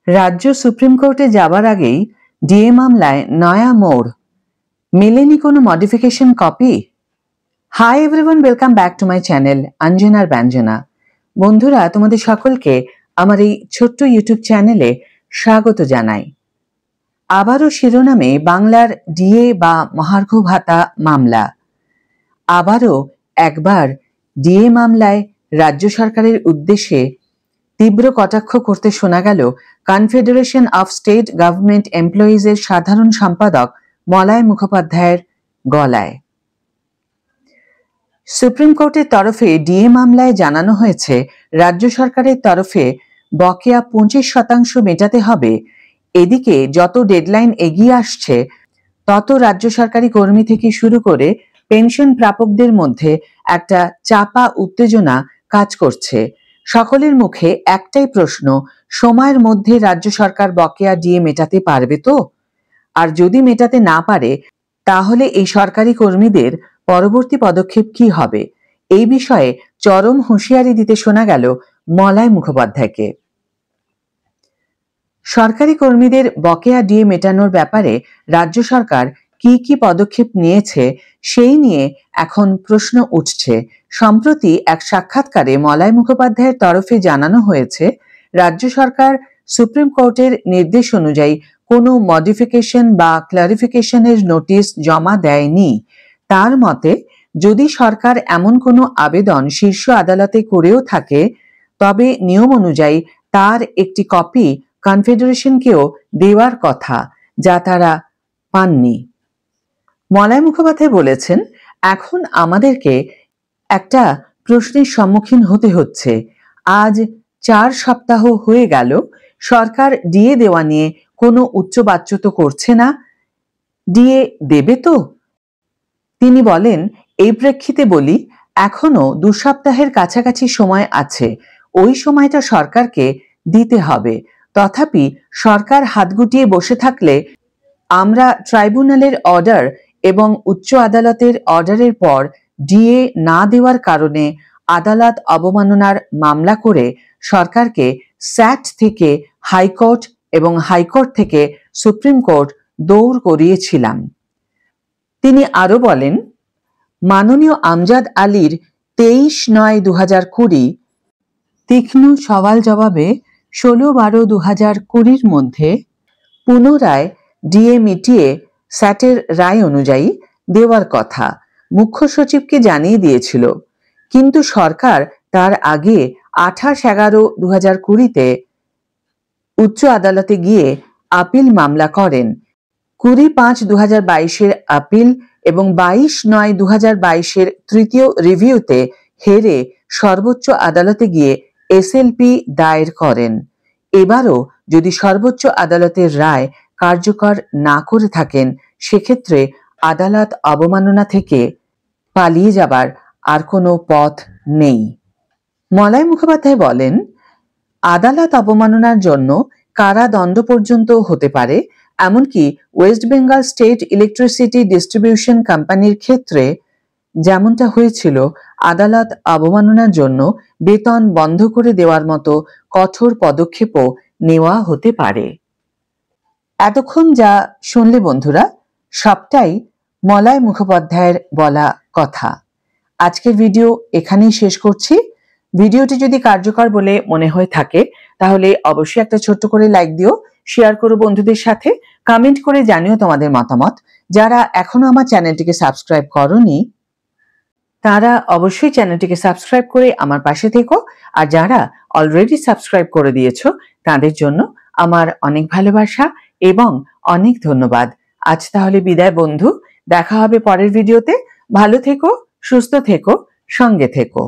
রাজ্য সুপ্রিম কোর্টে যাবার আগেই ডিএ মামলায় নয়া মোড়, মেলেনি কোনো modification copy. Hi everyone, welcome back to my channel অঞ্জনার ব্যঞ্জনা। বন্ধুরা, তোমাদের সকলকে আমার এই ছোট্ট ইউটিউব চ্যানেলে স্বাগত জানাই। আবারও শিরোনামে বাংলার ডিএ বা মহার্ঘ ভাতা মামলা। আবারও একবার ডিএ মামলায় রাজ্য সরকারের উদ্দেশ্যে তীব্র কটাক্ষ করতে শোনা গেল কনফেডারেশন অফ স্টেট গভর্নমেন্ট এমপ্লয়িজের সাধারণ সম্পাদক মলয় মুখোপাধ্যায়ের গলায়। সুপ্রিম কোর্টের তরফে ডিএ মামলায় জানানো হয়েছে, রাজ্য সরকারের তরফে বকেয়া 25% মেটাতে হবে। এদিকে যত ডেডলাইন এগিয়ে আসছে তত রাজ্য সরকারি কর্মী থেকে শুরু করে পেনশন প্রাপকদের মধ্যে একটা চাপা উত্তেজনা কাজ করছে। সকলের মুখে একটাই প্রশ্ন, সময়ের মধ্যে রাজ্য সরকার বকেয়া ডিএ মেটাতে পারবে তো? আর যদি মেটাতে না পারে তাহলে এই সরকারি কর্মীদের পরবর্তী পদক্ষেপ কি হবে? এই বিষয়ে চরম হুঁশিয়ারি দিতে শোনা গেল মলয় মুখোপাধ্যায়কে। সরকারি কর্মীদের বকেয়া ডিএ মেটানোর ব্যাপারে রাজ্য সরকার কি কি পদক্ষেপ নিয়েছে সেই নিয়ে এখন প্রশ্ন উঠছে। সম্প্রতি এক সাক্ষাৎকারে মলয় মুখোপাধ্যায়ের তরফে জানানো হয়েছে, রাজ্য সরকার সুপ্রিম কোর্টের নির্দেশ অনুযায়ী কোনো মডিফিকেশন বা ক্লারিফিকেশনের নোটিশ জমা দেয়নি। তার মতে, যদি সরকার এমন কোনো আবেদন শীর্ষ আদালতে করেও থাকে তবে নিয়ম অনুযায়ী তার একটি কপি কনফেডারেশনকেও দেওয়ার কথা, যা তারা পাননি। মলয় মুখোপাধ্যায় বলেছেন, এখন আমাদেরকে একটা প্রশ্নের সম্মুখীন হতে হচ্ছে। আজ 4 সপ্তাহ হয়ে গেল সরকার ডিএ দেওয়া নিয়ে কোনো উচ্চবাচ্য তো করছে না। ডিএ দেবে তো? তিনি বলেন, এই প্রেক্ষিতে বলি, এখনো 2 সপ্তাহের কাছাকাছি সময় আছে। ওই সময়টা সরকারকে দিতে হবে। তথাপি সরকার হাত গুটিয়ে বসে থাকলে আমরা ট্রাইব্যুনালের অর্ডার এবং উচ্চ আদালতের অর্ডারের পর ডিএ না দেওয়ার কারণে আদালত অবমাননার মামলা করে সরকারকে স্যাট থেকে হাইকোর্ট এবং হাইকোর্ট থেকে সুপ্রিম কোর্ট দৌড় করিয়েছিলাম। তিনি আরো বলেন, মাননীয় আমজাদ আলীর 23/9/2020 তীক্ষ্ণ সওয়াল জবাবে 16/12/2020 মধ্যে পুনরায় ডিএ মিটিয়ে স্যাটের রায় অনুযায়ী দেওয়ার কথা মুখ্য সচিবকে জানিয়ে দিয়েছিল। কিন্তু সরকার তার আগে 28/11/2020 উচ্চ আদালতে গিয়ে আপিল মামলা করেন। 20/5/2022 আপিল এবং 22/9/2022 তৃতীয় রিভিউতে হেরে সর্বোচ্চ আদালতে গিয়ে এসএলপি দায়ের করেন। এবারও যদি সর্বোচ্চ আদালতের রায় কার্যকর না করে থাকেন, সেক্ষেত্রে আদালত অবমাননা থেকে পালিয়ে যাবার আর কোনো পথ নেই। মলয় মুখোপাধ্যায় বলেন, আদালত অবমাননার জন্য কারাদণ্ড পর্যন্ত হতে পারে। এমনকি West Bengal state electricity distribution কোম্পানির ক্ষেত্রে যেমনটা হয়েছিল, আদালত অবমাননার জন্য বেতন বন্ধ করে দেওয়ার মতো কঠোর পদক্ষেপও নেওয়া হতে পারে। এতক্ষণ যা শুনলে বন্ধুরা, সবটাই মলয় মুখোপাধ্যায়ের বলা কথা। আজকের ভিডিও এখানেই শেষ করছি। ভিডিওটি যদি কার্যকর বলে মনে হয়ে থাকে তাহলে অবশ্যই একটা ছোট্ট করে লাইক দিও, শেয়ার করো বন্ধুদের সাথে, কমেন্ট করে জানিও তোমাদের মতামত। যারা এখনো আমার চ্যানেলটিকে সাবস্ক্রাইব করোনি তারা অবশ্যই চ্যানেলটিকে সাবস্ক্রাইব করে আমার পাশে থেকো। আর যারা অলরেডি সাবস্ক্রাইব করে দিয়েছো তাদের জন্য আমার অনেক ভালোবাসা এবং অনেক ধন্যবাদ। আজ তাহলে বিদায় বন্ধু, দেখা হবে পরের ভিডিওতে। ভালো থেকো, সুস্থ থেকো, সঙ্গে থেকো।